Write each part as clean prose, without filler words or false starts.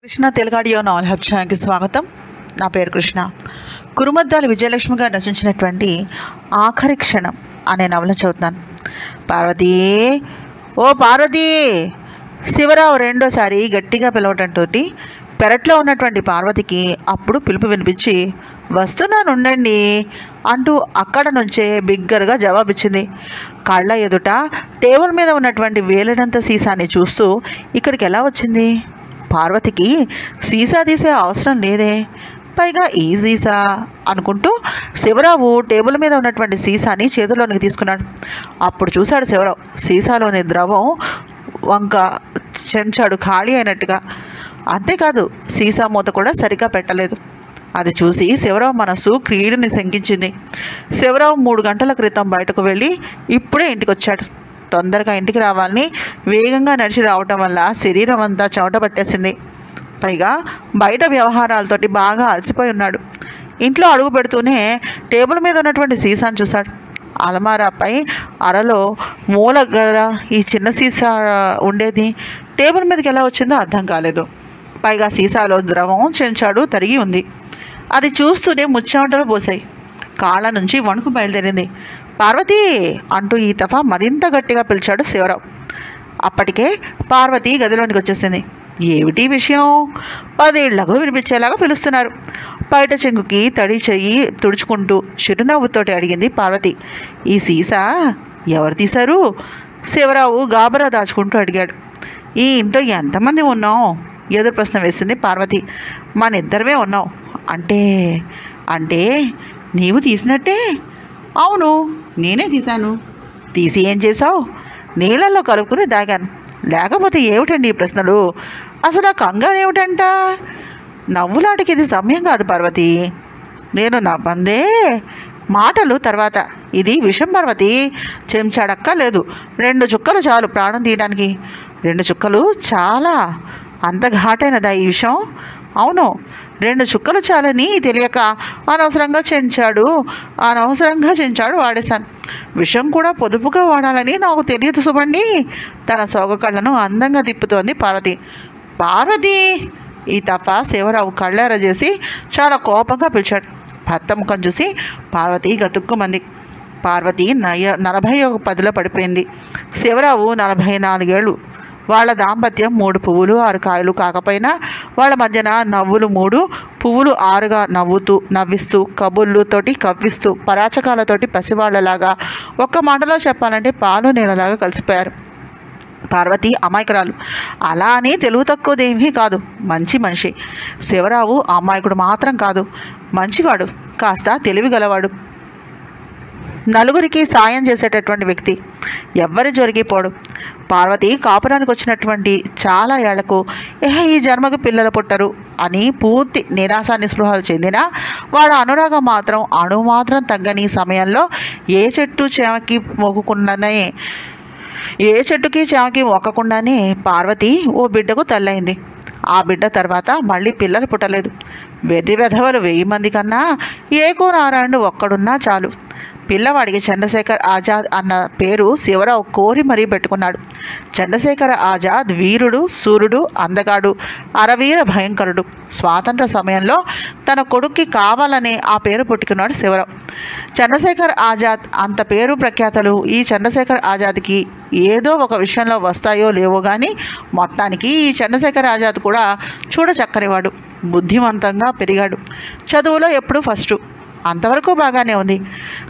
Krishna తెలుగాడియో naval hub ఛానల్కి స్వాగతం. నా పేరు కృష్ణ. కురుమద్దాలి విజయలక్ష్మి గారు రచించినటువంటి ఆఖరి క్షణం అనే నవలను చదువుతున్నాను. పార్వతీ, ఓ పార్వతీ! శివరావు రెండోసారి గట్టిగా పిలవటంతో పెరట్లో ఉన్నటువంటి పార్వతికి అప్పుడు పిలుపు వినిపించి, వస్తున్నాను ఉండండి అంటూ అక్కడ నుంచే బిగ్గరగా జవాబిచ్చింది. కళ్ళ ఎదుట టేబుల్ మీద ఉన్నటువంటి వేలినంత సీసాని చూస్తూ ఇక్కడికి ఎలా వచ్చింది? పార్వతికి సీసా తీసే అవసరం లేదే, పైగా ఈ సీసా అనుకుంటూ శివరావు టేబుల్ మీద ఉన్నటువంటి సీసాని చేతిలోనికి తీసుకున్నాడు. అప్పుడు చూశాడు శివరావు సీసాలోని ద్రవం వంక చెంచాడు ఖాళీ అయినట్టుగా. అంతేకాదు సీసా మూత కూడా సరిగా పెట్టలేదు. అది చూసి శివరావు మనసు క్రీడుని శంకించింది. శివరావు 3 గంటల క్రితం బయటకు వెళ్ళి ఇప్పుడే ఇంటికి వచ్చాడు. తొందరగా ఇంటికి రావాలని వేగంగా నడిచి రావటం వల్ల శరీరం అంతా చెమట పట్టేసింది. పైగా బయట వ్యవహారాలతోటి బాగా అలసిపోయి ఉన్నాడు. ఇంట్లో అడుగు పెడుతూనే టేబుల్ మీద ఉన్నటువంటి సీసాను చూశాడు. అలమారాపై అరలో మూల గల ఈ చిన్న సీసా ఉండేది టేబుల్ మీదకి ఎలా వచ్చిందో అర్థం కాలేదు. పైగా సీసాలో ద్రవం చెంచాడు తరిగి ఉంది. అది చూస్తూనే ముచ్చెమటలు పోసాయి. కాళ్ళ నుంచి వణుకు బయలుదేరింది. పార్వతీ అంటూ ఈ దఫా మరింత గట్టిగా పిలిచాడు శివరావు. అప్పటికే పార్వతి గదిలోనికి వచ్చేసింది. ఏమిటి విషయం? 10 ఏళ్లకు వినిపించేలాగా పిలుస్తున్నారు. బయట చెంగుకి తడి చెయ్యి తుడుచుకుంటూ చిరునవ్వుతోటి అడిగింది పార్వతి. ఈ సీసా ఎవరు తీశారు? శివరావు గాబరా దాచుకుంటూ అడిగాడు. ఈ ఇంట్లో ఎంతమంది ఉన్నాం? ఎదురు ప్రశ్న వేసింది పార్వతి. మనిద్దరమే ఉన్నాం. అంటే అంటే నీవు తీసినట్టే? అవును, నేనే తీశాను. తీసి ఏం చేశావు? నీళ్ళల్లో కలుపుకుని దాగాను. లేకపోతే ఏమిటండి ఈ ప్రశ్నలు? అసలు ఆ కంగారు ఏమిటంట? నవ్వులాటికి ఇది సమయం కాదు పార్వతి. నేను నవ్వందే, మాటలు తర్వాత. ఇది విషం పార్వతి. చెంచాడక్క లేదు, 2 చుక్కలు చాలు ప్రాణం తీయడానికి. 2 చుక్కలు చాలా? అంత ఘాటైనదా ఈ విషయం? అవును, 2 చుక్కలు చాలని తెలియక అనవసరంగా చెంచాడు వాడేశాను. విషం కూడా పొదుపుగా వాడాలని నాకు తెలియదు సుబండి. తన సోగ కళ్ళను అందంగా తిప్పుతోంది పార్వతి. పార్వతి! ఈ తఫా శివరావు కళ్ళెర చేసి చాలా కోపంగా పిలిచాడు. భర్త ముఖం చూసి పార్వతి గతుక్కుమంది. పార్వతి 41 పడిపోయింది. శివరావు 44 ఏళ్ళు. వాళ్ళ దాంపత్యం 3 పువ్వులు 6 కాయలు కాకపోయినా వాళ్ళ మధ్యన నవ్వులు 3, పువ్వులు 6గా నవ్విస్తూ కబుర్లుతోటి కవ్విస్తూ పరాచకాలతోటి పసివాళ్లలాగా, ఒక్క మాటలో చెప్పాలంటే పాలు నీళ్ళలాగా కలిసిపోయారు. పార్వతి అమాయకురాలు. అలా అని తెలుగు తక్కువదేమీ కాదు, మంచి మనిషి. శివరావు అమాయకుడు మాత్రం కాదు, మంచివాడు, కాస్త తెలివి గలవాడు, నలుగురికి సాయం చేసేటటువంటి వ్యక్తి, ఎవ్వరి జోలికిపోడు. పార్వతి కాపురానికి వచ్చినటువంటి చాలా ఏళ్లకు ఈ జన్మకు పిల్లలు పుట్టరు అని పూర్తి నిరాశ నిస్పృహలు చెందిన వాళ్ళ అనురాగం మాత్రం అణుమాత్రం తగ్గని సమయంలో ఏ చెట్టుకి చేమకి మొక్కకుండానే పార్వతి ఓ బిడ్డకు తల్లయింది. ఆ బిడ్డ తర్వాత మళ్ళీ పిల్లలు పుట్టలేదు. వెర్రి వెధవలు 1000 మంది కన్నా ఏకో నారాయణుడు ఒక్కడున్నా చాలు. పిల్లవాడికి చంద్రశేఖర్ ఆజాద్ అన్న పేరు శివరావు కోరి మరీ పెట్టుకున్నాడు. చంద్రశేఖర్ ఆజాద్ వీరుడు, సూర్యుడు, అందగాడు, అరవీర భయంకరుడు. స్వాతంత్ర సమయంలో తన కొడుక్కి కావాలనే ఆ పేరు పుట్టుకున్నాడు శివరావు. చంద్రశేఖర్ ఆజాద్ అంత పేరు ప్రఖ్యాతలు ఈ చంద్రశేఖర్ ఆజాద్కి ఏదో ఒక విషయంలో వస్తాయో లేవో కానీ మొత్తానికి ఈ చంద్రశేఖర్ ఆజాద్ కూడా చూడచక్కనివాడు, బుద్ధిమంతంగా పెరిగాడు. చదువులో ఎప్పుడూ ఫస్టు. అంతవరకు బాగానే ఉంది.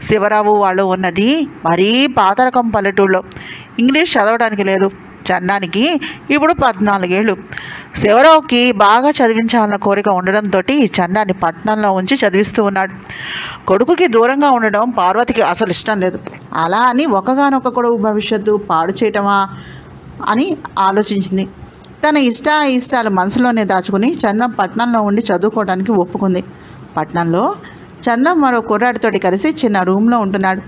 శివరావు వాళ్ళు ఉన్నది మరీ పాత రకం పల్లెటూళ్ళలో. ఇంగ్లీష్ చదవడానికి లేదు. చందానికి ఇప్పుడు 14 ఏళ్ళు. శివరావుకి బాగా చదివించాలన్న కోరిక ఉండడంతో చందాన్ని పట్టణంలో ఉంచి చదివిస్తూ ఉన్నాడు. కొడుకుకి దూరంగా ఉండడం పార్వతికి అసలు ఇష్టం లేదు. అలా అని ఒకగానొక కొడుకు భవిష్యత్తు పాడు చేయటమా అని ఆలోచించింది. తన ఇష్టాలు మనసులోనే దాచుకుని చందం పట్టణంలో ఉండి చదువుకోవడానికి ఒప్పుకుంది. పట్టణంలో చందం మరో కుర్రాడితోటి కలిసి చిన్న రూమ్లో ఉంటున్నాడు.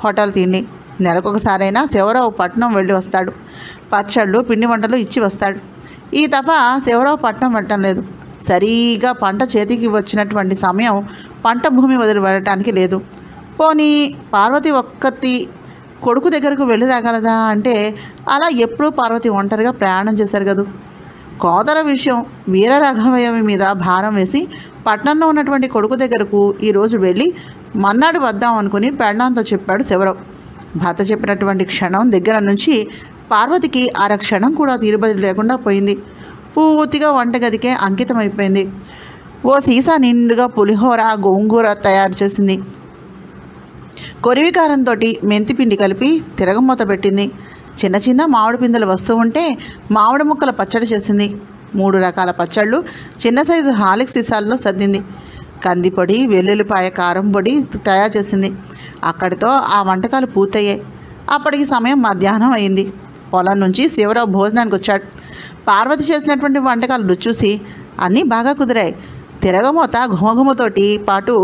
హోటల్ తిండి. నెలకొకసారైనా శివరావు పట్నం వెళ్ళి వస్తాడు. పచ్చళ్ళు, పిండి వంటలు ఇచ్చి వస్తాడు. ఈ దఫా శివరావు పట్నం వెళ్ళటం లేదు. సరిగా పంట చేతికి వచ్చినటువంటి సమయం పంట భూమి వదిలి వెళ్ళటానికి లేదు. పోనీ పార్వతి ఒక్కతి కొడుకు దగ్గరకు వెళ్ళి రాగలదా అంటే అలా ఎప్పుడూ పార్వతి ఒంటరిగా ప్రయాణం చేశారు కదా. కోతల విషయం వీరరాఘవయ్య మీద భారం వేసి పట్నంలో ఉన్నటువంటి కొడుకు దగ్గరకు ఈరోజు వెళ్ళి మన్నాడు వద్దాం అనుకుని పెళ్ళాంతో చెప్పాడు శివరావు. భర్త చెప్పినటువంటి క్షణం దగ్గర నుంచి పార్వతికి క్షణం కూడా తీరుబడి లేకుండా పోయింది. పూర్తిగా వంటగదికే అంకితం అయిపోయింది. ఓ సీసా నిండుగా పులిహోర గోంగూర తయారు చేసింది. కొరివికారంతో మెంతిపిండి కలిపి తిరగమూత పెట్టింది. చిన్న చిన్న మామిడి పిందెలు వస్తూ ఉంటే మామిడి ముక్కల పచ్చడి చేసింది. 3 రకాల పచ్చళ్ళు చిన్న సైజు హాలిక్ సీసాల్లో సర్దింది. కందిపొడి, వెల్లుల్లిపాయ కారం పొడి తయారు చేసింది. అక్కడితో ఆ వంటకాలు పూర్తయ్యాయి. అప్పటికి సమయం మధ్యాహ్నం అయింది. పొలం నుంచి శివరావు భోజనానికి వచ్చాడు. పార్వతి చేసినటువంటి వంటకాలు రుచి చూసి అన్నీ బాగా కుదిరాయి. తిరగమూత ఘుమఘుమతోటి పాటు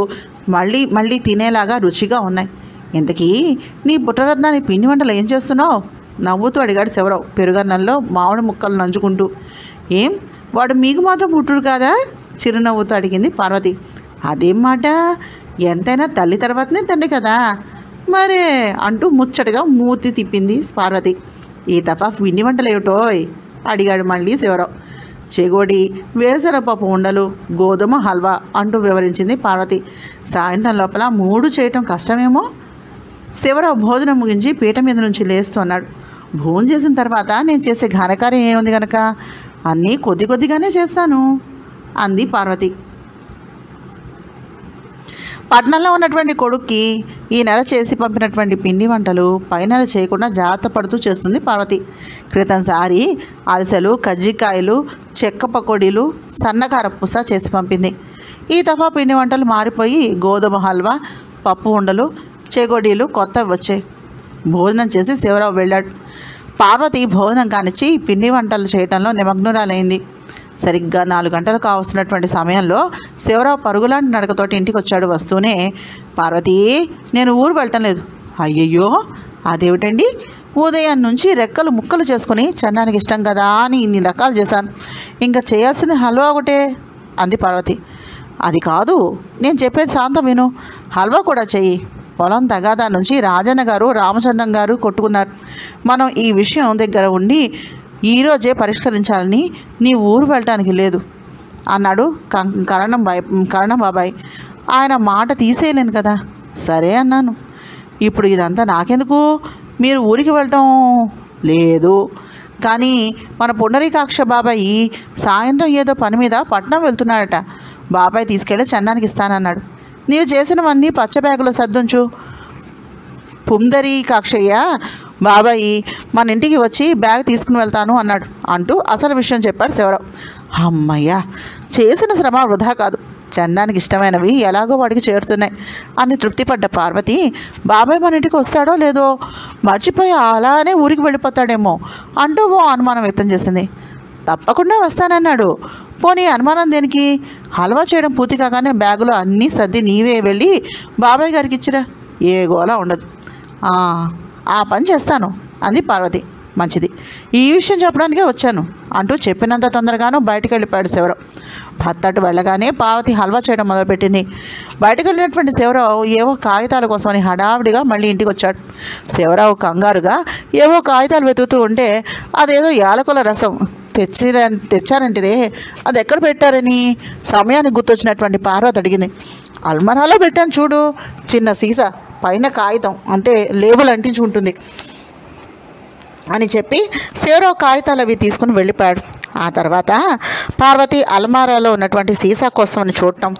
మళ్ళీ మళ్ళీ తినేలాగా రుచిగా ఉన్నాయి. ఇంతకీ నీ పుట్టరత్నాన్ని పిండి వంటలు ఏం చేస్తున్నావు? నవ్వుతూ అడిగాడు శివరావు పెరుగన్నంలో మామిడి ముక్కలు నంచుకుంటూ. ఏం వాడు మీకు మాత్రం పుట్టుడు కాదా? చిరునవ్వుతూ అడిగింది పార్వతి. అదేం మాట, ఎంతైనా తల్లి తర్వాతనే తండ్రి కదా మరే అంటూ ముచ్చటగా మూతి తిప్పింది పార్వతి. ఈ దఫా పిండి వంటలు ఏమిటోయ్ అడిగాడు మళ్ళీ శివరావు. చెగోడి, వేరుశనగపప్పు ఉండలు, గోధుమ హల్వా అంటూ వివరించింది పార్వతి. సాయంత్రం లోపల 3 చేయటం కష్టమేమో. శివరావు భోజనం ముగించి పీట మీద నుంచి లేస్తూ అన్నాడు. భోజనం చేసిన తర్వాత నేను చేసే ఘనకార్యం ఏముంది కనుక అన్నీ కొద్ది కొద్దిగానే చేస్తాను అంది పార్వతి. పట్నంలో ఉన్నటువంటి కొడుక్కి ఈ నెల చేసి పంపినటువంటి పిండి వంటలు పై నెల చేయకుండా జాగ్రత్త పడుతూ చేస్తుంది పార్వతి. క్రితంసారి అరిసెలు, కజ్జికాయలు, చెక్క పకోడీలు, సన్నకార పూస చేసి పంపింది. ఈ దఫా పిండి వంటలు మారిపోయి గోధుమ హల్వా, పప్పు ఉండలు, చెగోడీలు కొత్తవి వచ్చాయి. భోజనం చేసి శివరావు వెళ్ళాడు. పార్వతి భోజనం కానిచ్చి పిండి వంటలు చేయటంలో నిమగ్నురాలైంది. సరిగ్గా 4 గంటలు కావస్తున్నటువంటి సమయంలో శివరావు పరుగులాంటి నడకతోటి ఇంటికి వచ్చాడు. వస్తూనే, పార్వతి నేను ఊరు వెళ్ళటం లేదు. అయ్యయ్యో అదేమిటండి? ఉదయం నుంచి రెక్కలు ముక్కలు చేసుకుని చన్నానికి ఇష్టం కదా అని ఇన్ని రకాలు చేశాను. ఇంకా చేయాల్సింది హల్వా ఒకటే అంది పార్వతి. అది కాదు, నేను చెప్పేది శాంతం విను. హల్వా కూడా చెయ్యి. పొలం తగాదా నుంచి రాజన్న గారు రామచంద్రం గారు కొట్టుకున్నారు. మనం ఈ విషయం దగ్గర ఉండి ఈరోజే పరిష్కరించాలని నీ ఊరు వెళ్ళటానికి లేదు అన్నాడు కరణం బాబాయ్. ఆయన మాట తీసేయలేను కదా. సరే అన్నాను. ఇప్పుడు ఇదంతా నాకెందుకు? మీరు ఊరికి వెళ్ళటం లేదు కానీ మన పుండరీకాక్ష బాబాయి సాయంత్రం ఏదో పని మీద పట్నం వెళ్తున్నాడట. బాబాయ్ తీసుకెళ్ళి చన్నానికి ఇస్తానన్నాడు. నీవు చేసినవన్నీ పచ్చ బ్యాగులో సర్దుంచు. పుండరీకాక్షయ్య బాబాయి మన ఇంటికి వచ్చి బ్యాగ్ తీసుకుని వెళ్తాను అన్నాడు అంటూ అసలు విషయం చెప్పాడు శివరావు. అమ్మయ్య, చేసిన శ్రమ వృధా కాదు. చందానికి ఇష్టమైనవి ఎలాగో వాడికి చేరుతున్నాయి అని తృప్తిపడ్డ పార్వతి, బాబాయ్ మన ఇంటికి వస్తాడో లేదో, మర్చిపోయి అలానే ఊరికి వెళ్ళిపోతాడేమో అంటూ ఓ అనుమానం వ్యక్తం చేసింది. తప్పకుండా వస్తానన్నాడు. పోనీ అనుమానం దేనికి? హల్వా చేయడం పూర్తి కాగానే బ్యాగులో అన్నీ సర్ది నీవే వెళ్ళి బాబాయ్ గారికి ఇచ్చిరా, ఏ గోలా ఉండదు. ఆ పని చేస్తాను అంది పార్వతి. మంచిది, ఈ విషయం చెప్పడానికే వచ్చాను అంటూ చెప్పినంత తొందరగానూ బయటకు వెళ్ళిపోయాడు శివరావు. భర్తటు వెళ్ళగానే పార్వతి హల్వా చేయడం మొదలుపెట్టింది. బయటకు వెళ్ళినటువంటి శివరావు ఏవో కాగితాల కోసమని హడావిడిగా మళ్ళీ ఇంటికి వచ్చాడు. శివరావు కంగారుగా ఏవో కాగితాలు వెతుకుతూ ఉంటే అదేదో యాలకుల రసం తెచ్చారంటే అది ఎక్కడ పెట్టారని సమయానికి గుర్తొచ్చినటువంటి పార్వతి అడిగింది. అల్మరాలో పెట్టాను చూడు, చిన్న సీసా, పైన కాగితం అంటే లేబుల్ అంటించి ఉంటుంది అని చెప్పి శివరావు కాగితాలు అవి తీసుకుని వెళ్ళిపోయాడు. ఆ తర్వాత పార్వతి అల్మారాలో ఉన్నటువంటి సీసా కోసం అని చూడటం,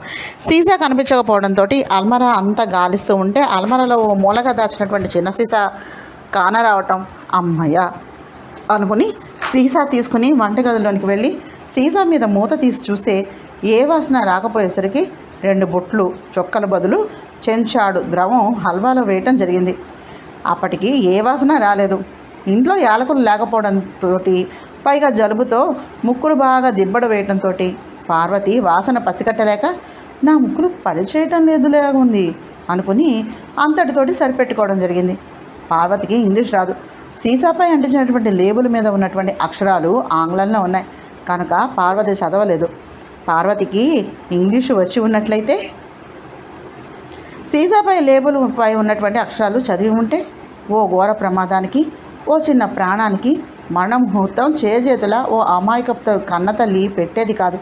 సీసా కనిపించకపోవడంతో అల్మారా అంతా గాలిస్తూ ఉంటే అల్మారాలో ఓ మూలగా దాచినటువంటి చిన్న సీసా కానరావటం. అమ్మయ్య అనుకుని సీసా తీసుకుని వంటగదిలోనికి వెళ్ళి సీసా మీద మూత తీసి చూస్తే ఏ వాసన రాకపోయేసరికి 2 బొట్లు చొక్కల బదులు చెంచాడు ద్రవం హల్వాలో వేయటం జరిగింది. అప్పటికి ఏ వాసన రాలేదు. ఇంట్లో యాలకులు లేకపోవడంతో పైగా జలుబుతో ముక్కులు బాగా దిబ్బడు వేయటంతో పార్వతి వాసన పసిగట్టలేక నా ముక్కులు పనిచేయటం లేదులాగా ఉంది అనుకుని అంతటితోటి సరిపెట్టుకోవడం జరిగింది. పార్వతికి ఇంగ్లీష్ రాదు. సీసాపై అంటించినటువంటి లేబుల్ మీద ఉన్నటువంటి అక్షరాలు ఆంగ్లంలో ఉన్నాయి కనుక పార్వతి చదవలేదు. పార్వతికి ఇంగ్లీషు వచ్చి ఉన్నట్లయితే సీసాపై లేబుల్ పై ఉన్నటువంటి అక్షరాలు చదివి ఉంటే ఓ ఘోర ప్రమాదానికి, ఓ చిన్న ప్రాణానికి మరణ ముహూర్తం చేజేతుల ఓ అమాయకపు కన్న తల్లి పెట్టేది కాదు.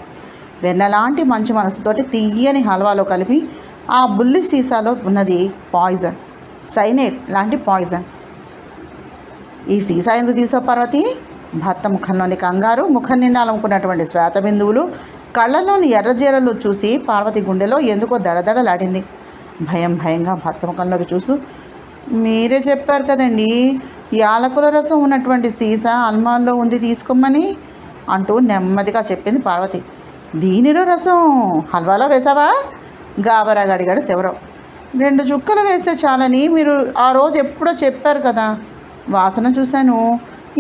వెన్నలాంటి మంచి మనసుతోటి తీయని హల్వాలో కలిపి ఆ బుల్లి సీసాలో ఉన్నది పాయిజన్, సైనేట్ లాంటి పాయిజన్. ఈ సీసా ఎందుకు తీసావు పార్వతి? భర్త ముఖంలోని కంగారు, ముఖం నిండా అలుముకున్నటువంటి శ్వేత బిందువులు, కళ్ళలోని ఎర్రజీరలు చూసి పార్వతి గుండెలో ఎందుకో దడదడలాడింది. భయంగా భర్త ముఖంలోకి చూస్తూ, మీరే చెప్పారు కదండి యాలకుల రసం ఉన్నటువంటి సీసా అల్మార్లో ఉంది తీసుకోమని అంటూ నెమ్మదిగా చెప్పింది పార్వతి. దీనిలో రసం హల్వాలో వేసావా? గాబరాగా అడిగాడు శివరావు. 2 చుక్కలు వేస్తే చాలని మీరు ఆ రోజు ఎప్పుడో చెప్పారు కదా. వాసన చూశాను,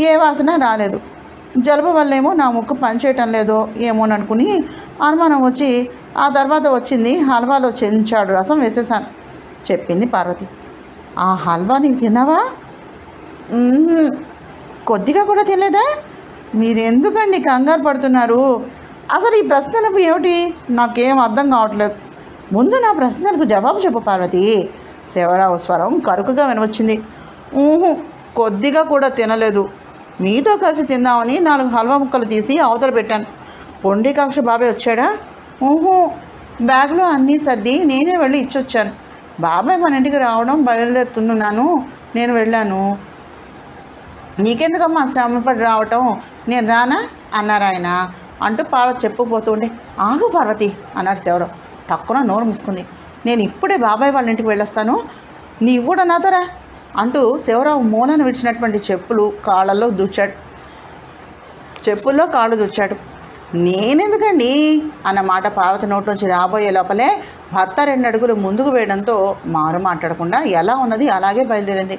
ఏ వాసన రాలేదు. జలుబు వల్లేమో నా ముక్కు పనిచేయటం లేదో ఏమోననుకుని అనుమానం వచ్చి ఆ తర్వాత వచ్చింది హల్వాలో చెంచాడు రసం వేసేసాను చెప్పింది పార్వతి. ఆ హల్వా నీకు తిన్నావా? కొద్దిగా కూడా తినలేదా? మీరెందుకండి కంగారు పడుతున్నారు? అసలు ఈ ప్రశ్నలకు ఏమిటి నాకేం అర్థం కావట్లేదు. ముందు నా ప్రశ్నలకు జవాబు చెప్పు పార్వతి. శివరావు స్వరం కరుకుగా వినవచ్చింది. కొద్దిగా కూడా తినలేదు. మీతో కలిసి తిందామని 4 హల్వా ముక్కలు తీసి అవతల పెట్టాను. పొండికాక్ష బాబాయ్ వచ్చాడా? బ్యాగ్లో అన్నీ సర్ది నేనే వెళ్ళి ఇచ్చొచ్చాను. బాబాయ్ మన ఇంటికి రావడం బయలుదేరుతున్నాను, నేను వెళ్ళాను. నీకెందుకమ్మా శ్రమపడి రావటం, నేను రానా అన్నారు ఆయన అంటూ పార్వతి చెప్పుకుపోతుండే. ఆగు పార్వతి అన్నాడు శివరావు. టక్కున నోరు మూసుకుంది. నేను ఇప్పుడే బాబాయ్ వాళ్ళ ఇంటికి వెళ్ళొస్తాను, నీవు కూడా నాతో రా అంటూ శివరావు మూలను విడిచినటువంటి చెప్పుల్లో కాళ్ళు దూచాడు. నేనెందుకండి అన్న మాట పార్వతి నోటి నుంచి రాబోయే లోపలే భర్త 2 అడుగులు ముందుకు వేయడంతో మారు మాట్లాడకుండా ఎలా ఉన్నది అలాగే బయలుదేరింది.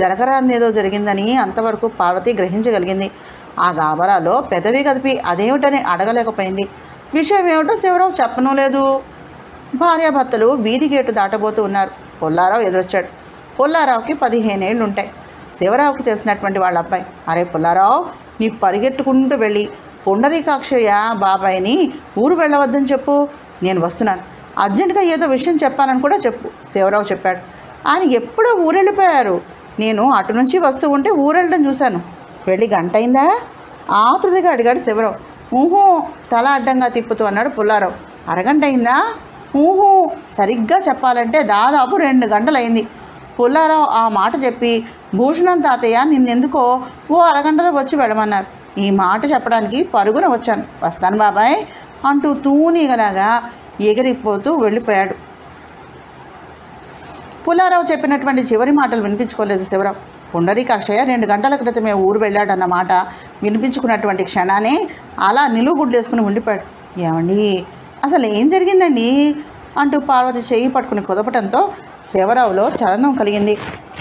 జరగరానిదేదో జరిగిందని అంతవరకు పార్వతి గ్రహించగలిగింది. ఆ గాబరాలో పెదవి కదిపి అదేమిటని అడగలేకపోయింది. విషయం ఏమిటో శివరావు చెప్పనూ లేదు. భార్యాభర్తలు వీధి గేటు దాటబోతూ ఉన్నారు. పుల్లారావు ఎదురొచ్చాడు. పుల్లారావుకి 15 ఏళ్ళు ఉంటాయి. శివరావుకి తెలిసినటువంటి వాళ్ళ అబ్బాయి. అరే పుల్లారావు, నీ పరిగెట్టుకుంటూ వెళ్ళి పుండరీకాక్షయ్య బాబాయిని ఊరు వెళ్ళవద్దని చెప్పు, నేను వస్తున్నాను. అర్జెంటుగా ఏదో విషయం చెప్పాలని కూడా చెప్పు శివరావు చెప్పాడు. ఆయన ఎప్పుడో ఊరెళ్ళిపోయారు. నేను అటు నుంచి వస్తూ ఉంటే ఊరెళ్ళడం చూశాను. వెళ్ళి గంట అయిందా? ఆతృతిగా అడిగాడు శివరావు. తల అడ్డంగా తిప్పుతూ అన్నాడు పుల్లారావు. అరగంట అయిందా? సరిగ్గా చెప్పాలంటే దాదాపు 2 గంటలైంది. పుల్లారావు ఆ మాట చెప్పి, భూషణం తాతయ్య నిన్నెందుకో ఓ అరగంటలో వచ్చి వెళ్ళమన్నారు. ఈ మాట చెప్పడానికి పరుగున వచ్చాను. వస్తాను బాబాయ్ అంటూ తూనీగలాగా ఎగిరిపోతూ వెళ్ళిపోయాడు. పుల్లారావు చెప్పినటువంటి చివరి మాటలు వినిపించుకోలేదు శివరావు. పుండరీకాక్షయ్య 2 గంటల క్రితమే ఊరు వెళ్ళాడన్న మాట వినిపించుకున్నటువంటి క్షణాన్ని అలా నిలువుగుడ్లేసుకుని ఉండిపోయాడు. ఏమండి అసలు ఏం జరిగిందండి అంటూ పార్వతి చేయి పట్టుకుని కుదపటంతో శివరావులో చలనం కలిగింది.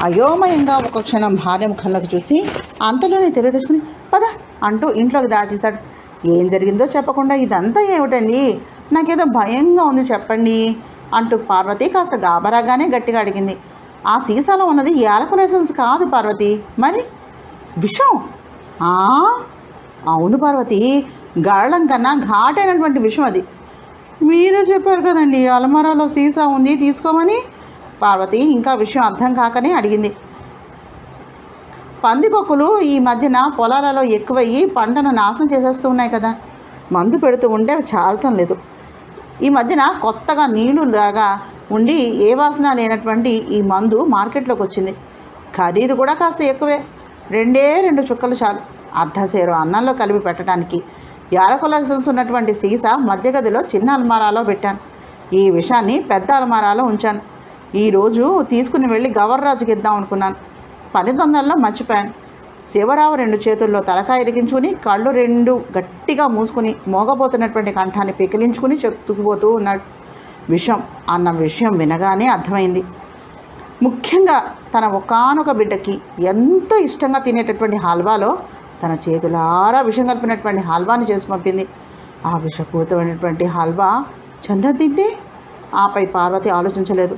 అయోమయంగా ఒక క్షణం భార్య ముఖంలోకి చూసి అంతలోనే తెలియదూసుకుని పద అంటూ ఇంట్లోకి దాతీశాడు. ఏం జరిగిందో చెప్పకుండా ఇదంతా ఏమిటండి, నాకేదో భయంగా ఉంది చెప్పండి అంటూ పార్వతి కాస్త గాబరాగానే గట్టిగా అడిగింది. ఆ సీసాలో ఉన్నది యాలకుల ఎసెన్స్ కాదు పార్వతి, మరి విషం. అవును పార్వతి, గాఢం కన్నా ఘాటైనటువంటి విషం అది. మీరే చెప్పారు కదండి అలమారాలో సీసా ఉంది తీసుకోమని. పార్వతి ఇంకా విషయం అర్థం కాకనే అడిగింది. పందికొక్కులు ఈ మధ్యన పొలాలలో ఎక్కువయ్యి పంటను నాశనం చేసేస్తూ ఉన్నాయి కదా, మందు పెడుతూ ఉంటే చాలటం లేదు. ఈ మధ్యన కొత్తగా నీళ్లు లాగా ఉండి ఏ వాసన లేనటువంటి ఈ మందు మార్కెట్లోకి వచ్చింది. ఖరీదు కూడా కాస్త ఎక్కువే. 2 చుక్కలు చాలు అర్ధసేరు అన్నంలో కలిపి పెట్టడానికి. యాలకుల ఎసెన్స్ ఉన్నటువంటి సీసా మధ్య గదిలో చిన్న అల్మారాలో పెట్టాను. ఈ విషయాన్ని పెద్ద అల్మారాలో ఉంచాను. ఈరోజు తీసుకుని వెళ్ళి గవర్రాజుకి ఇద్దాం అనుకున్నాను. పని తొందరలో మర్చిపోయాను. శివరావు 2 చేతుల్లో తలకాయ ఇరిగించుకుని కళ్ళు 2 గట్టిగా మూసుకుని మోగబోతున్నటువంటి కంఠాన్ని పెకిలించుకుని చెప్పుకుపోతూ ఉన్నాడు. విషం అన్న విషయం వినగానే అర్థమైంది. ముఖ్యంగా తన ఒకానొక బిడ్డకి ఎంతో ఇష్టంగా తినేటటువంటి హల్వాలో తన చేతులారా విషం కలిపినటువంటి హల్వాని చేసి పంపింది. ఆ విషపూరితమైనటువంటి హల్వా చంద్ర తింటే ఆపై పార్వతి ఆలోచించలేదు.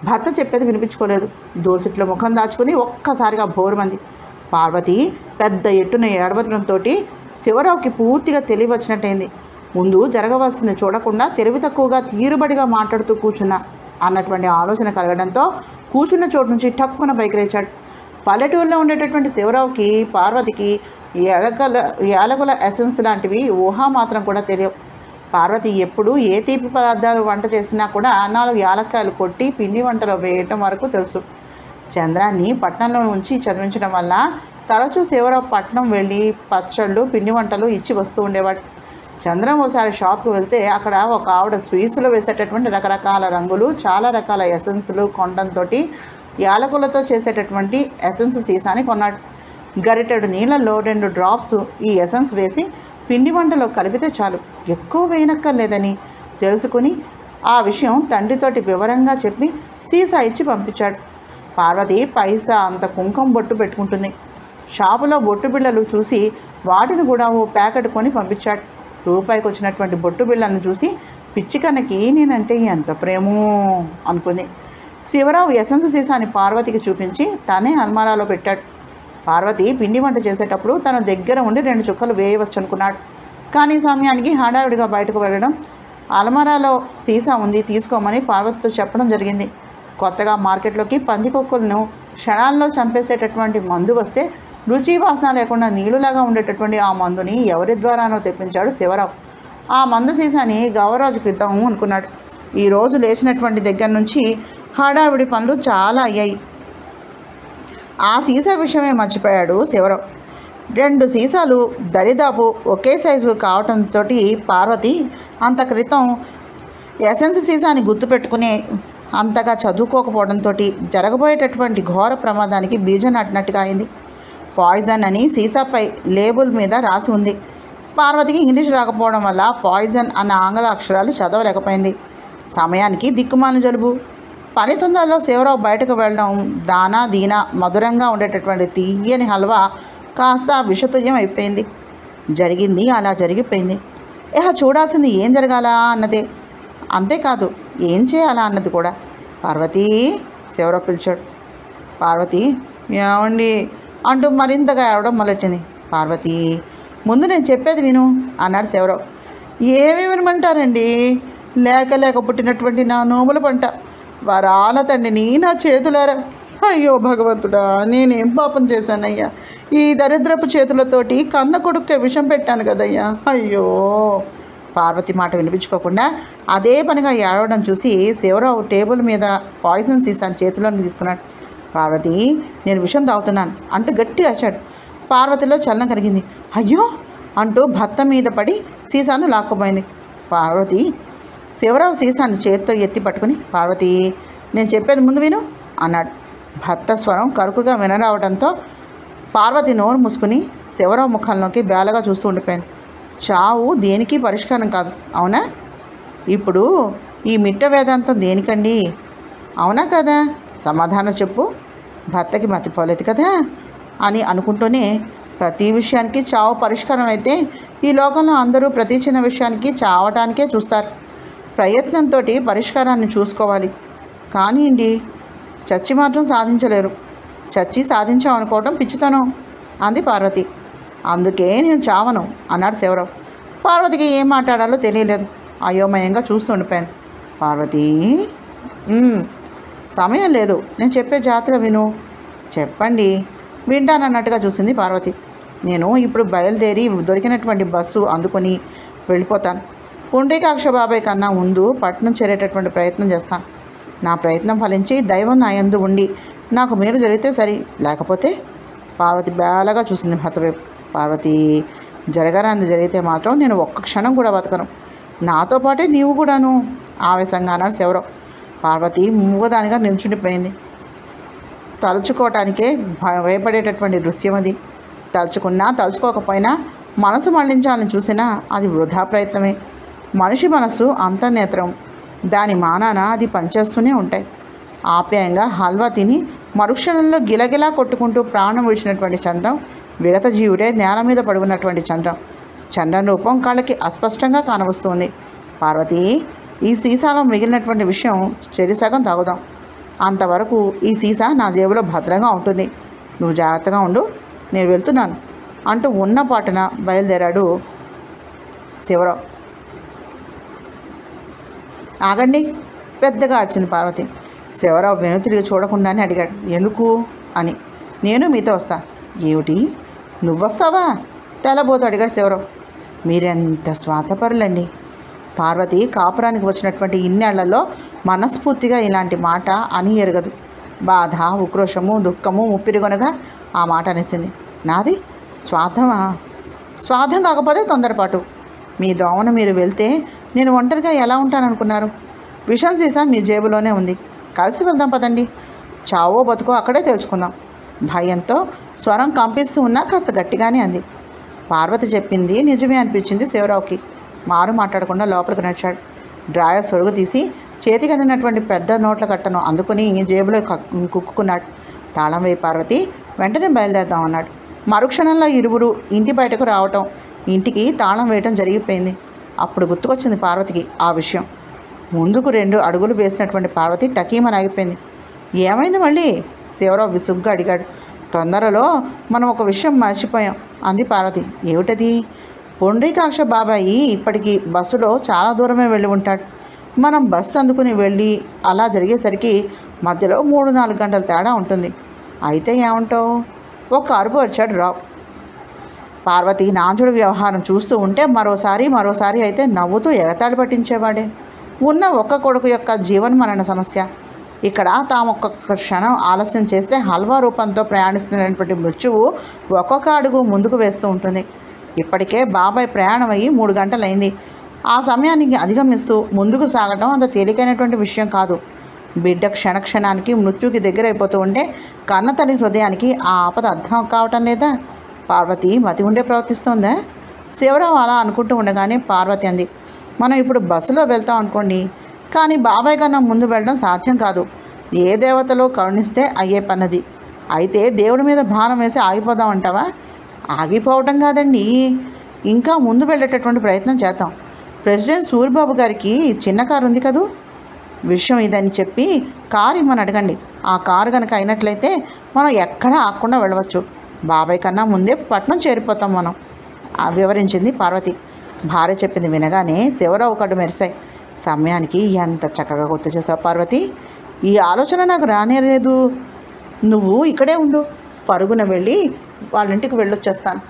భర్త చెప్పేది వినిపించుకోలేదు. దోసిట్లో ముఖం దాచుకుని ఒక్కసారిగా బోరుమంది. పార్వతి పెద్ద ఎట్టున ఏడవడంతో శివరావుకి పూర్తిగా తెలియవచ్చినట్టయింది. ముందు జరగవలసింది చూడకుండా తెలివి తక్కువగా తీరుబడిగా మాట్లాడుతూ కూర్చున్నా అన్నటువంటి ఆలోచన కలగడంతో కూర్చున్న చోటు నుంచి టక్కున పైకి లేచాడు. పల్లెటూరులో ఉండేటటువంటి శివరావుకి పార్వతికి యాలకుల ఎసెన్స్ లాంటివి ఊహామాత్రం కూడా తెలియవు. పార్వతి ఎప్పుడు ఏ తీపి పదార్థాలు వంట చేసినా కూడా 4 యాలక్కాయలు కొట్టి పిండి వంటలో వేయటం వరకు తెలుసు. చంద్రాన్ని పట్నంలో ఉంచి చదివించడం వల్ల తరచూ శివరావు పట్నం వెళ్ళి పచ్చళ్ళు పిండి వంటలు ఇచ్చి వస్తూ ఉండేవాడు. చంద్రం ఒకసారి షాప్కి వెళ్తే అక్కడ ఒక ఆవిడ స్వీట్స్లో వేసేటటువంటి రకరకాల రంగులు, చాలా రకాల ఎసెన్సులు కొనడంతో యాలకులతో చేసేటటువంటి ఎసెన్స్ సీసాని కొన్నాడు. గరిటెడు నీళ్ళల్లో 2 డ్రాప్స్ ఈ ఎసెన్స్ వేసి పిండి వంటలో కలిపితే చాలు, ఎక్కువ వేయనక్కర్లేదని తెలుసుకుని ఆ విషయం తండ్రితోటి వివరంగా చెప్పి సీసా ఇచ్చి పంపించాడు. పార్వతి పైసా అంత కుంకుమ బొట్టు పెట్టుకుంటుంది. షాపులో బొట్టు బిళ్ళలు చూసి వాటిని కూడా ఓ ప్యాకెట్ కొని పంపించాడు. రూపాయికి వచ్చినటువంటి బొట్టు బిళ్ళను చూసి పిచ్చికన్నకి నేనంటే ఎంత ప్రేమో అనుకుంది. శివరావు ఎసెన్స్ సీసాని పార్వతికి చూపించి తనే అల్మారాలో పెట్టాడు. పార్వతి పిండి వంట చేసేటప్పుడు తన దగ్గర ఉండి 2 చుక్కలు వేయవచ్చు అనుకున్నాడు. కానీ సమయానికి హడావిడిగా బయటకు వెళ్ళడం, అల్మారాలో సీసా ఉంది తీసుకోమని పార్వతితో చెప్పడం జరిగింది. కొత్తగా మార్కెట్లోకి పందికొక్కులను క్షణాల్లో చంపేసేటటువంటి మందు వస్తే రుచి వాసన లేకుండా నీళ్ళులాగా ఉండేటటువంటి ఆ మందుని ఎవరి ద్వారానో తెప్పించాడు శివరావు. ఆ మందు సీసాని గౌరరాజుకి ఇద్దాము అనుకున్నాడు. ఈరోజు లేచినటువంటి దగ్గర నుంచి హడావిడి పనులు చాలా అయ్యాయి. ఆ సీసా విషయమే మర్చిపోయాడు శివరావు. 2 సీసాలు దరిదాపు ఒకే సైజు కావటంతో పార్వతి అంత క్రితం ఎసెన్స్ సీసాని గుర్తుపెట్టుకుని అంతగా చదువుకోకపోవడంతో జరగబోయేటటువంటి ఘోర ప్రమాదానికి బీజం నాటినట్టుగా అయింది. పాయిజన్ అని సీసాపై లేబుల్ మీద రాసి ఉంది. పార్వతికి ఇంగ్లీష్ రాకపోవడం వల్ల పాయిజన్ అన్న ఆంగ్ల అక్షరాలు చదవలేకపోయింది. సమయానికి దిక్కుమాలిన జలుబు. పని తొందరలో శివరావు బయటకు వెళ్ళడం, దానా దీనా మధురంగా ఉండేటటువంటి తీయని హల్వా కాస్త విషతుల్యం అయిపోయింది. జరిగింది అలా జరిగిపోయింది. చూడాల్సింది ఏం జరగాలా అన్నదే, అంతేకాదు ఏం చేయాలా అన్నది కూడా. పార్వతి, శివరావు పిలిచాడు. పార్వతి ఏమండి అంటూ మరింతగా ఏడవడం మొదలెట్టింది. పార్వతి, ముందు నేను చెప్పేది విను అన్నాడు శివరావు. ఏమి వినమంటారండి? లేక పుట్టినటువంటి నా నోముల పంట వరాల తండ్రిని నా చేతులారా. అయ్యో భగవంతుడా, నేనేం పాపం చేశానయ్యా? ఈ దరిద్రపు చేతులతోటి కన్న కొడుక్కే విషం పెట్టాను కదయ్యా. అయ్యో. పార్వతి మాట వినిపించుకోకుండా అదే పనిగా ఏడవడం చూసి శివరావు టేబుల్ మీద పాయిజన్ సీసాని చేతిలోకి తీసుకున్నాడు. పార్వతి, నేను విషం తాగుతున్నాను అంటూ గట్టిగా అరిచాడు. పార్వతిలో చలనం కలిగింది. అయ్యో అంటూ భర్త మీద పడి సీసాను లాక్కుపోయింది. పార్వతి శివరావు సీసాను చేతితో ఎత్తి పట్టుకుని, పార్వతి నేను చెప్పేది ముందు విను అన్నాడు. భర్త స్వరం కరుకుగా వినరావడంతో పార్వతి నోరు మూసుకుని శివరావు ముఖంలోకి బేలగా చూస్తూ ఉండిపోయింది. చావు దేనికి పరిష్కారం కాదు, అవునా? ఇప్పుడు ఈ మిట్ట వేదాంతం దేనికండి? అవునా కదా? సమాధానం చెప్పు. భర్తకి మతిపోలేదు కదా అని అనుకుంటూనే ప్రతి విషయానికి చావు పరిష్కారం అయితే ఈ లోకంలో అందరూ ప్రతి చిన్న విషయానికి చావటానికే చూస్తారు. ప్రయత్నంతో పరిష్కారాన్ని చూసుకోవాలి. కానీ చచ్చి మాత్రం సాధించలేరు. చచ్చి సాధించామనుకోవటం పిచ్చితనం అంది పార్వతి. అందుకే నేను చావను అన్నాడు శివరావు. పార్వతికి ఏం మాట్లాడాలో తెలియలేదు. అయోమయంగా చూస్తూ ఉండిపోయాను. పార్వతి, సమయం లేదు, నేను చెప్పే జాగ్రత్తగా విను. చెప్పండి, వింటానన్నట్టుగా చూసింది పార్వతి. నేను ఇప్పుడు బయలుదేరి దొరికినటువంటి బస్సు అందుకొని వెళ్ళిపోతాను. పుండ్రీకాక్ష బాబాయ్ కన్నా ముందు పట్నం చేరేటటువంటి ప్రయత్నం చేస్తాను. నా ప్రయత్నం ఫలించి దైవం నా యందు ఉండి నాకు మేలు జరిగితే సరి, లేకపోతే. పార్వతి బేలగా చూసింది భర్త వైపు. పార్వతి, జరగరాంది జరిగితే మాత్రం నేను ఒక్క క్షణం కూడా బతకను. నాతో పాటే నీవు కూడాను ఆవేశంగా అన్నాడు శివరావు. పార్వతి మూగదానిగా నిల్చుండిపోయింది. తలుచుకోవటానికే భయపడేటటువంటి దృశ్యం అది. తలుచుకున్నా తలుచుకోకపోయినా మనసు మళ్లించాలని చూసినా అది వృధా ప్రయత్నమే. మనిషి మనస్సు అంతర్నేత్రం, దాని మానాన అది పనిచేస్తూనే ఉంటాయి. ఆప్యాయంగా హల్వా తిని మరుక్షణంలో గిలగిలా కొట్టుకుంటూ ప్రాణం విడిచినటువంటి చంద్రం విగత జీవుడే నేల మీద పడుకున్నటువంటి చంద్రం. చంద్రం రూపం కళ్ళకి అస్పష్టంగా కానవస్తుంది. పార్వతి, ఈ సీసాలో మిగిలినటువంటి విషయం చెరిసగం తాగుదాం. అంతవరకు ఈ సీసా నా జేబులో భద్రంగా ఉంటుంది. నువ్వు జాగ్రత్తగా ఉండు, నేను వెళ్తున్నాను అంటూ ఉన్న పాటున బయలుదేరాడు శివరావు. ఆగండి, పెద్దగా అరిచింది పార్వతి. శివరావు వెనుతిరిగి చూడకుండానే అడిగాడు, ఎందుకు అని. నేను మీతో వస్తా. ఏమిటి? నువ్వొస్తావా? తెల్లబోతు అడిగాడు శివరావు. మీరెంత స్వార్థపరులండి. పార్వతి కాపురానికి వచ్చినటువంటి ఇన్నేళ్లలో మనస్ఫూర్తిగా ఇలాంటి మాట అని ఎరగదు. బాధ, ఉక్రోషము, దుఃఖము ముప్పిరిగొనగా ఆ మాట అనేసింది. నాది స్వార్థమా? స్వార్థం కాకపోతే తొందరపాటు. మీ దోవన మీరు వెళ్తే నేను ఒంటరిగా ఎలా ఉంటాననుకున్నారు? విషం సీసా మీ జేబులోనే ఉంది. కలిసి వెళ్దాం పదండి. చావో బతుకో అక్కడే తేల్చుకుందాం. భయంతో స్వరం కంపిస్తూ ఉన్నా కాస్త గట్టిగానే అంది. పార్వతి చెప్పింది నిజమే అనిపించింది శివరావుకి. మారు మాట్లాడకుండా లోపలికి నడిచాడు. డ్రాయర్ సొరుగు తీసి చేతికి అందినటువంటి పెద్ద నోట్ల కట్టను అందుకుని జేబులో కుక్కున్నాడు. తాళం వేయి పార్వతి, వెంటనే బయలుదేరదాం అన్నాడు. మరుక్షణంలో ఇరువురు ఇంటి బయటకు రావటం, ఇంటికి తాళం వేయటం జరిగిపోయింది. అప్పుడు గుర్తుకొచ్చింది పార్వతికి ఆ విషయం. ముందుకు 2 అడుగులు వేసినటువంటి పార్వతి టకీమని ఆగిపోయింది. ఏమైంది మళ్ళీ? శివరావు విసుగ్గా అడిగాడు. తొందరలో మనం ఒక విషయం మర్చిపోయాం అంది పార్వతి. ఏమిటది? పొండరీకాక్ష బాబాయి ఇప్పటికీ బస్సులో చాలా దూరమే వెళ్ళి ఉంటాడు. మనం బస్సు అందుకుని వెళ్ళి అలా జరిగేసరికి మధ్యలో 3-4 గంటల తేడా ఉంటుంది. అయితే ఏమంటావు? ఒక అరుపు వచ్చాడు రావు. పార్వతి నాంచుడు వ్యవహారం చూస్తూ ఉంటే మరోసారి అయితే నవ్వుతూ ఎగతాళి పట్టించేవాడే. ఉన్న ఒక్క కొడుకు యొక్క జీవన్మరణ సమస్య. ఇక్కడ తాము ఒక్కొక్క క్షణం ఆలస్యం చేస్తే హల్వా రూపంతో ప్రయాణిస్తున్నటువంటి మృత్యువు ఒక్కొక్క అడుగు ముందుకు వేస్తూ ఉంటుంది. ఇప్పటికే బాబాయ్ ప్రయాణం అయ్యి 3 గంటలైంది. ఆ సమయానికి అధిగమిస్తూ ముందుకు సాగటం అంత తేలికైనటువంటి విషయం కాదు. బిడ్డ క్షణక్షణానికి మృత్యుకి దగ్గరైపోతూ ఉంటే కన్నతల్లి హృదయానికి ఆ ఆపద అర్థం కావటం లేదా? పార్వతి మతి ఉండే ప్రవర్తిస్తోందా? శివరావు అలా అనుకుంటూ ఉండగానే పార్వతి అంది. మనం ఇప్పుడు బస్సులో వెళ్తాం అనుకోండి, కానీ బాబాయ్ కన్నా ముందు వెళ్ళడం సాధ్యం కాదు. ఏ దేవతలో కరుణిస్తే అయ్యే పన్నది. అయితే దేవుడి మీద భారం వేసి ఆగిపోదామంటావా? ఆగిపోవటం కాదండి, ఇంకా ముందు వెళ్ళేటటువంటి ప్రయత్నం చేద్దాం. ప్రెసిడెంట్ సూరిబాబు గారికి చిన్న కారు ఉంది కదూ, విషయం ఇదని చెప్పి కారు ఇమ్మని అడగండి. ఆ కారు కనుక అయినట్లయితే మనం ఎక్కడా ఆగకుండా వెళ్ళవచ్చు. బాబాయ్ కన్నా ముందే పట్నం చేరిపోతాం మనం వివరించింది పార్వతి. భార్య చెప్పింది వినగానే శివరావు కళ్ళు మెరిశాయి. సమయానికి ఎంత చక్కగా గుర్తు చేసావు పార్వతి. ఈ ఆలోచన నాకు రానేలేదు. నువ్వు ఇక్కడే ఉండు, పరుగున వెళ్ళి వాళ్ళ ఇంటికి వెళ్ళొచ్చేస్తాను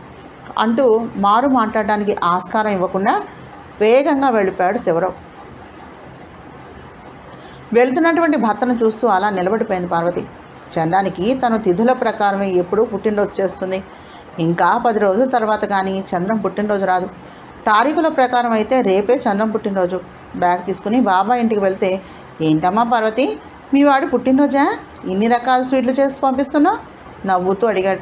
అంటూ మారు మాట్లాడడానికి ఆస్కారం ఇవ్వకుండా వేగంగా వెళ్ళిపోయాడు శివరావు. వెళ్తున్నటువంటి భర్తను చూస్తూ అలా నిలబడిపోయింది పార్వతి. చంద్రానికి తను తిథుల ప్రకారమే ఎప్పుడూ పుట్టినరోజు చేస్తుంది. ఇంకా 10 రోజుల తర్వాత కానీ చంద్రం పుట్టినరోజు రాదు. తారీఖుల ప్రకారం అయితే రేపే చంద్రం పుట్టినరోజు. బ్యాగ్ తీసుకుని బాబాయ్ ఇంటికి వెళ్తే, ఏంటమ్మా పార్వతి, మీ వాడు పుట్టినరోజా? ఇన్ని రకాల స్వీట్లు చేసి పంపిస్తున్నావు? నవ్వుతూ అడిగాడు.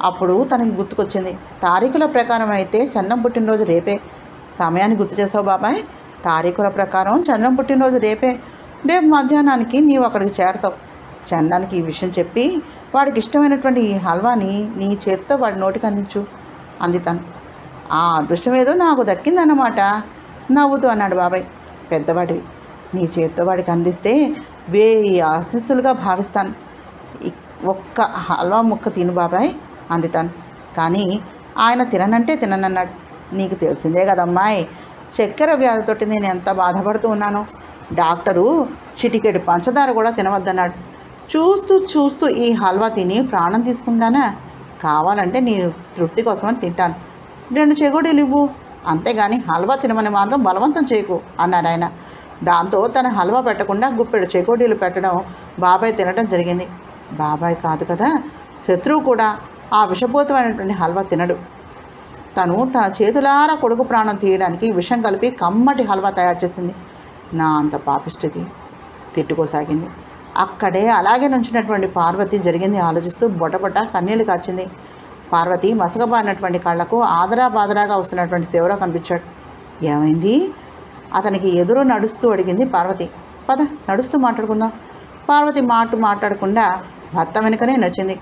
అప్పుడు తనకి గుర్తుకొచ్చింది. తారీఖుల ప్రకారం అయితే చంద్రం పుట్టినరోజు రేపే. సమయాన్ని గుర్తు చేసావు బాబాయ్. తారీఖుల ప్రకారం చంద్రం పుట్టినరోజు రేపే. రేపు మధ్యాహ్నానికి నీవు అక్కడికి చేరతావు. చంద్రానికి ఈ విషయం చెప్పి వాడికి ఇష్టమైనటువంటి ఈ హల్వాని నీ చేత్తో వాడి నోటికి అందించు అంది తను. ఆ అదృష్టం ఏదో నాకు దక్కిందన్నమాట నవ్వుతూ అన్నాడు బాబాయ్. పెద్దవాడివి, నీ చేత్తో వాడికి అందిస్తే 1000 ఆశీస్సులుగా భావిస్తాను. ఒక్క హల్వా ముక్క తిను బాబాయ్ అంది తను. కానీ ఆయన తిననంటే తిననన్నాడు. నీకు తెలిసిందే కదమ్మాయి, చక్కెర వ్యాధితోటి నేను ఎంత బాధపడుతూ ఉన్నాను. డాక్టరు చిటికెడు పంచదార కూడా తినవద్దన్నాడు. చూస్తూ ఈ హల్వా తిని ప్రాణం తీసుకుంటానా? కావాలంటే నేను తృప్తి కోసమని తింటాను. 2 చెగోడీలు ఇవ్వు, అంతేగాని హల్వా తినమని మాత్రం బలవంతం చేయకు అన్నాడు ఆయన. దాంతో తన హల్వా పెట్టకుండా గుప్పెడు చెగోడీలు పెట్టడం బాబాయ్ తినడం జరిగింది. బాబాయ్ కాదు కదా, శత్రువు కూడా ఆ విషపూరితమైనటువంటి హల్వా తినడు. తను తన చేతులారా కొడుకు ప్రాణం తీయడానికి విషం కలిపి కమ్మటి హల్వా తయారు చేసింది. నా అంత పాపిష్టిది తిట్టుకోసాగింది. అక్కడే అలాగే నుంచినటువంటి పార్వతి జరిగింది ఆలోచిస్తూ బొటబొట కన్నీళ్లు కాచింది. పార్వతి మసకబారినటువంటి కళ్ళకు ఆదరాబాదరాగా వస్తున్నటువంటి శివరావు కనిపించాడు. ఏమైంది? అతనికి ఎదురు నడుస్తూ అడిగింది పార్వతి. పద నడుస్తూ మాట్లాడుకుందాం. పార్వతి మాట్లాడకుండా భర్త వెనుకనే నచ్చింది.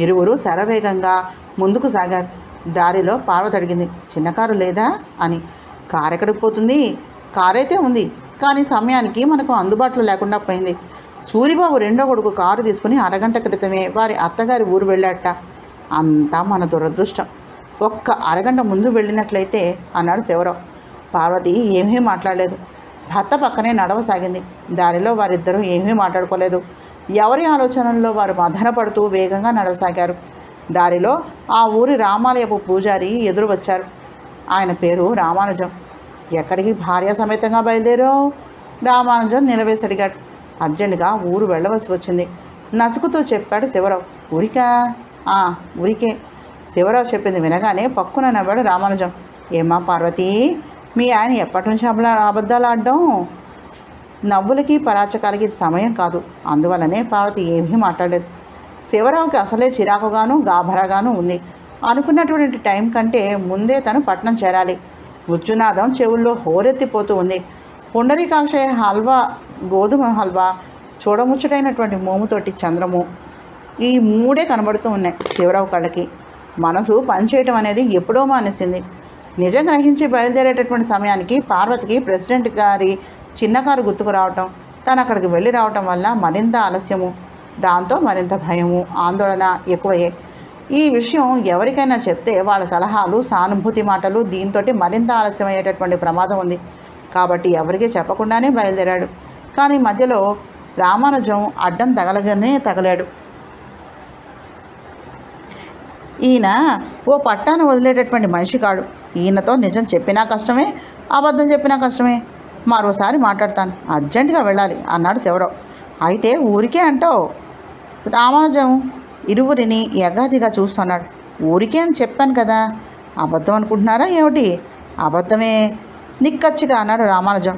ఇరువురు శరవేగంగా ముందుకు సాగారు. దారిలో పార్వతి అడిగింది, చిన్న కారు లేదా అని. కారు ఎక్కడికి పోతుంది? కారైతే ఉంది, కానీ సమయానికి మనకు అందుబాటులో లేకుండా పోయింది. సూరిబాబు 2వ కొడుకు కారు తీసుకుని అరగంట క్రితమే వారి అత్తగారి ఊరు వెళ్ళాట. అంతా మన దురదృష్టం. ఒక్క అరగంట ముందు వెళ్ళినట్లయితే అన్నాడు శివరావు. పార్వతి ఏమీ మాట్లాడలేదు. భర్త పక్కనే నడవసాగింది. దారిలో వారిద్దరూ ఏమీ మాట్లాడుకోలేదు. ఎవరి ఆలోచనల్లో వారు మదనపడుతూ వేగంగా నడవసాగారు. దారిలో ఆ ఊరి రామాలయపు పూజారి ఎదురు వచ్చారు. ఆయన పేరు రామానుజం. ఎక్కడికి భార్య సమేతంగా బయలుదేరావు? రామానుజం నిలవేసి అడిగాడు. అర్జెంటుగా ఊరు వెళ్ళవలసి వచ్చింది నసుకుతూ చెప్పాడు శివరావు. ఊరికా? ఊరికే. శివరావు చెప్పింది వినగానే పక్కున నవ్వాడు రామానుజం. ఏమ్మా పార్వతి, మీ ఆయన ఎప్పటి నుంచి అబద్ధాలు ఆడడం? నవ్వులకి పరాచకాలకి సమయం కాదు. అందువల్లనే పార్వతి ఏమీ మాట్లాడలేదు. శివరావుకి అసలే చిరాకుగాను గాభరాగాను ఉంది. అనుకున్నటువంటి టైం కంటే ముందే తను పట్నం చేరాలి. ఉజ్జునాదం చెవుల్లో హోరెత్తిపోతూ ఉంది. పుండరీకాక్ష హల్వా, గోధుమ హల్వా, చూడముచ్చటైనటువంటి మోముతోటి చంద్రము, ఈ మూడే కనబడుతూ ఉన్నాయి శివరావు కళ్ళకి. మనసు పనిచేయటం అనేది ఎప్పుడో మానేసింది. నిజం గ్రహించి బయలుదేరేటటువంటి సమయానికి పార్వతికి ప్రెసిడెంట్ గారి చిన్న కారు గుర్తుకు రావటం, తను అక్కడికి వెళ్ళి రావటం వల్ల మరింత ఆలస్యము, దాంతో మరింత భయము, ఆందోళన ఎక్కువయ్యే. ఈ విషయం ఎవరికైనా చెప్తే వాళ్ళ సలహాలు, సానుభూతి మాటలు దీంతో మరింత ఆలస్యమయ్యేటటువంటి ప్రమాదం ఉంది. కాబట్టి ఎవరికీ చెప్పకుండానే బయలుదేరాడు. కానీ మధ్యలో రామానుజం అడ్డం తగలాడు. ఈయన ఓ పట్టాను వదిలేటటువంటి మనిషి కాడు. ఈయనతో నిజం చెప్పినా కష్టమే, అబద్ధం చెప్పినా కష్టమే. మరోసారి మాట్లాడతాను, అర్జెంటుగా వెళ్ళాలి అన్నాడు శివరావు. అయితే ఊరికే అంటావు? రామానుజం ఇరువురిని యగాదిగా చూస్తున్నాడు. ఊరికే అని చెప్పాను కదా, అబద్ధం అనుకుంటున్నారా ఏమిటి? అబద్ధమే నిక్కచ్చిగా అన్నాడు రామానుజం.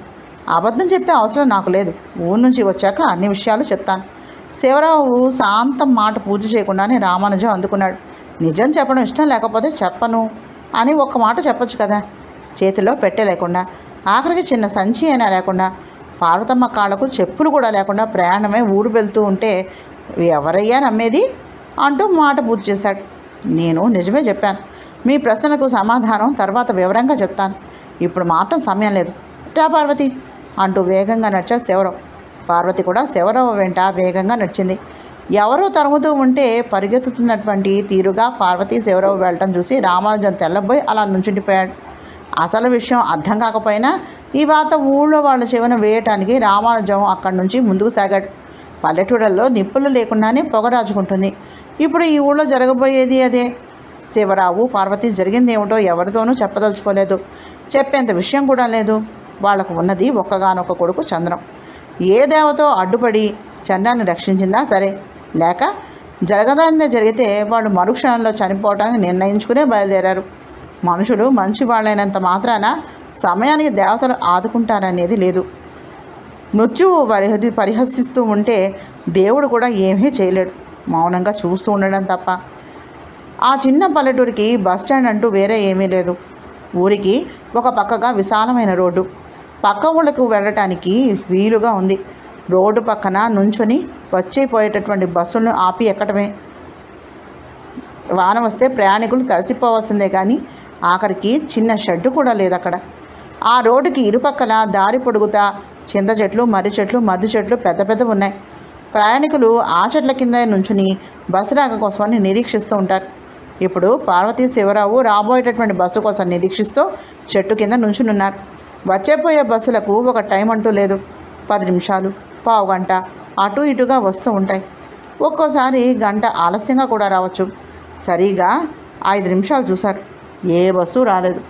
అబద్ధం చెప్పే అవసరం నాకు లేదు. ఊరి నుంచి వచ్చాక అన్ని విషయాలు చెప్తాను. శివరావు శాంతం మాట పూర్తి చేయకుండానే రామానుజం అందుకున్నాడు. నిజం చెప్పడం ఇష్టం లేకపోతే చెప్పను అని ఒక్క మాట చెప్పొచ్చు కదా. చేతిలో పెట్టే లేకుండా, ఆఖరికి చిన్న సంచి అయినా లేకుండా, పార్వతమ్మ కాళ్ళకు చెప్పులు కూడా లేకుండా ప్రయాణమే ఊరు వెళ్తూ ఉంటే ఎవరయ్యా నమ్మేది అంటూ మాట పూర్తి చేశాడు. నేను నిజమే చెప్పాను. మీ ప్రశ్నలకు సమాధానం తర్వాత వివరంగా చెప్తాను. ఇప్పుడు మాత్రం సమయం లేదు. రా పార్వతి అంటూ వేగంగా నడిచాడు శివరావు. పార్వతి కూడా శివరావు వెంట వేగంగా నడిచింది. ఎవరో తరుముతూ ఉంటే పరిగెత్తుతున్నటువంటి తీరుగా పార్వతి శివరావు వెళ్ళటం చూసి రామానుజం తెల్లబోయి అలా నుంచుండిపోయాడు. అసలు విషయం అర్థం కాకపోయినా ఈ వాత ఊళ్ళో వాళ్ళ చెవిన వేయటానికి రామానుజం అక్కడి నుంచి ముందుకు సాగాడు. పల్లెటూళ్ళల్లో నిప్పులు లేకుండానే పొగ రాజుకుంటుంది. ఇప్పుడు ఈ ఊళ్ళో జరగబోయేది అదే. శివరావు పార్వతి జరిగిందేమిటో ఎవరితోనూ చెప్పదలుచుకోలేదు. చెప్పేంత విషయం కూడా లేదు. వాళ్లకు ఉన్నది ఒక్కగానొక్క కొడుకు చంద్రం. ఏ దేవతో అడ్డుపడి చంద్రాన్ని రక్షించిందా సరే, లేక జరగదాన్నే జరిగితే వాళ్ళు మరుక్షణంలో చనిపోవటానికి నిర్ణయించుకునే బయలుదేరారు. మనుషులు మంచి వాళ్ళైనంత మాత్రాన సమయానికి దేవతలు ఆదుకుంటారనేది లేదు. మృత్యువు పరిహసిస్తూ ఉంటే దేవుడు కూడా ఏమీ చేయలేడు, మౌనంగా చూస్తూ ఉండడం తప్ప. ఆ చిన్న పల్లెటూరికి బస్టాండ్ అంటూ వేరే ఏమీ లేదు. ఊరికి ఒక పక్కగా విశాలమైన రోడ్డు, పక్క ఊళ్ళకు వెళ్ళటానికి వీలుగా ఉంది. రోడ్డు పక్కన నుంచొని వచ్చేపోయేటటువంటి బస్సులను ఆపి ఎక్కడమే. వాన వస్తే ప్రయాణికులు తడిసిపోవాల్సిందే, కానీ ఆఖరికి చిన్న షెడ్డు కూడా లేదు అక్కడ. ఆ రోడ్డుకి ఇరుపక్కల దారి పొడుగుతా చింత చెట్లు, మర్రి చెట్లు, మద్ది చెట్లు పెద్ద పెద్దవి ఉన్నాయి. ప్రయాణికులు ఆ చెట్ల కింద నుంచుని బస్సు రాక కోసమని నిరీక్షిస్తూ ఉంటారు. ఇప్పుడు పార్వతీ శివరావు రాబోయేటటువంటి బస్సు కోసం నిరీక్షిస్తూ చెట్టు కింద నుంచునున్నారు. వచ్చేపోయే బస్సులకు ఒక టైం అంటూ లేదు. 10 నిమిషాలు, పావు గంట అటు ఇటుగా వస్తూ ఉంటాయి. ఒక్కోసారి గంట ఆలస్యంగా కూడా రావచ్చు. సరిగా 5 నిమిషాలు చూశారు, ఏ బస్సు రాలేదు.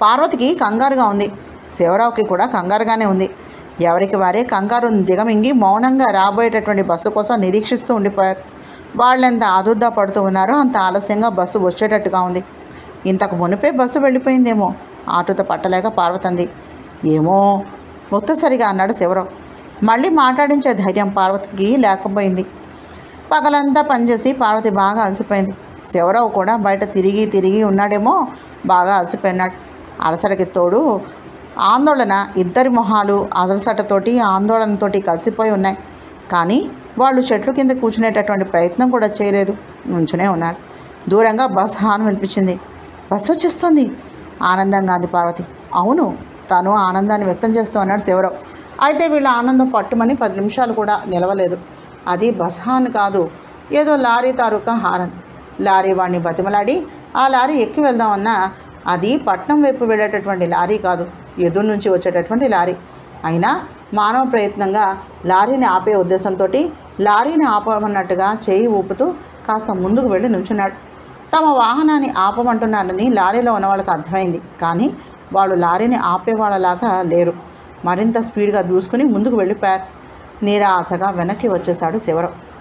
పార్వతికి కంగారుగా ఉంది, శివరావుకి కూడా కంగారుగానే ఉంది. ఎవరికి వారే కంగారు దిగమింగి మౌనంగా రాబోయేటటువంటి బస్సు కోసం నిరీక్షిస్తూ ఉండిపోయారు. వాళ్ళెంత ఆదుర్దా పడుతూ ఉన్నారో అంత ఆలస్యంగా బస్సు వచ్చేటట్టుగా ఉంది. ఇంతకు మునిపే బస్సు వెళ్ళిపోయిందేమో ఆటుతో పట్టలేక పార్వతంది. ఏమో ముక్తసరిగా అన్నాడు శివరావు. మళ్ళీ మాట్లాడించే ధైర్యం పార్వతికి లేకపోయింది. పగలంతా పనిచేసి పార్వతి బాగా అలసిపోయింది. శివరావు కూడా బయట తిరిగి తిరిగి ఉన్నాడేమో, బాగా అలసిపోయినాడు. అలసటకి తోడు ఆందోళన. ఇద్దరి మొహాలు అలసటతోటి ఆందోళనతోటి కలిసిపోయి ఉన్నాయి. కానీ వాళ్ళు చెట్లు కింద కూర్చునేటటువంటి ప్రయత్నం కూడా చేయలేదు, నుంచునే ఉన్నారు. దూరంగా బస్ హార్న్ వినిపించింది. బస్సు వచ్చేస్తుంది ఆనందంగా అంది పార్వతి. అవును, తను ఆనందాన్ని వ్యక్తం చేస్తూ అన్నాడు శివరావు. అయితే వీళ్ళ ఆనందం పట్టుమని 10 నిమిషాలు కూడా నిలవలేదు. అది బస్ హార్న్ కాదు, ఏదో లారీ తాలూకా హారన్. లారీ వాడిని బతిమలాడి ఆ లారీ ఎక్కి వెళ్దామన్నా అది పట్నం వైపు వెళ్ళేటటువంటి లారీ కాదు, ఎదురు నుంచి వచ్చేటటువంటి లారీ. అయినా మానవ ప్రయత్నంగా లారీని ఆపే ఉద్దేశంతో లారీని ఆపమన్నట్టుగా చేయి ఊపుతూ కాస్త ముందుకు వెళ్ళి నుంచున్నాడు. తమ వాహనాన్ని ఆపమంటున్నారని లారీలో ఉన్న వాళ్ళకి అర్థమైంది. కానీ వాళ్ళు లారీని ఆపేవాళ్ళలాగా లేరు. మరింత స్పీడ్గా దూసుకుని ముందుకు వెళ్ళిపోయారు. నిరాశగా వెనక్కి వచ్చేశాడు శివరావు.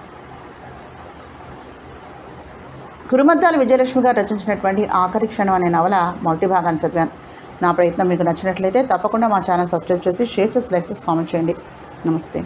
కురుమద్దాల విజయలక్ష్మి గారు రచించినటువంటి ఆఖరి క్షణం అనే నవల మొదటి భాగాన్ని చదివాను. నా ప్రయత్నం మీకు నచ్చినట్లయితే తప్పకుండా మా ఛానల్ సబ్స్క్రైబ్ చేసి షేర్ చేసి లైక్ చేసి కామెంట్ చేయండి. నమస్తే.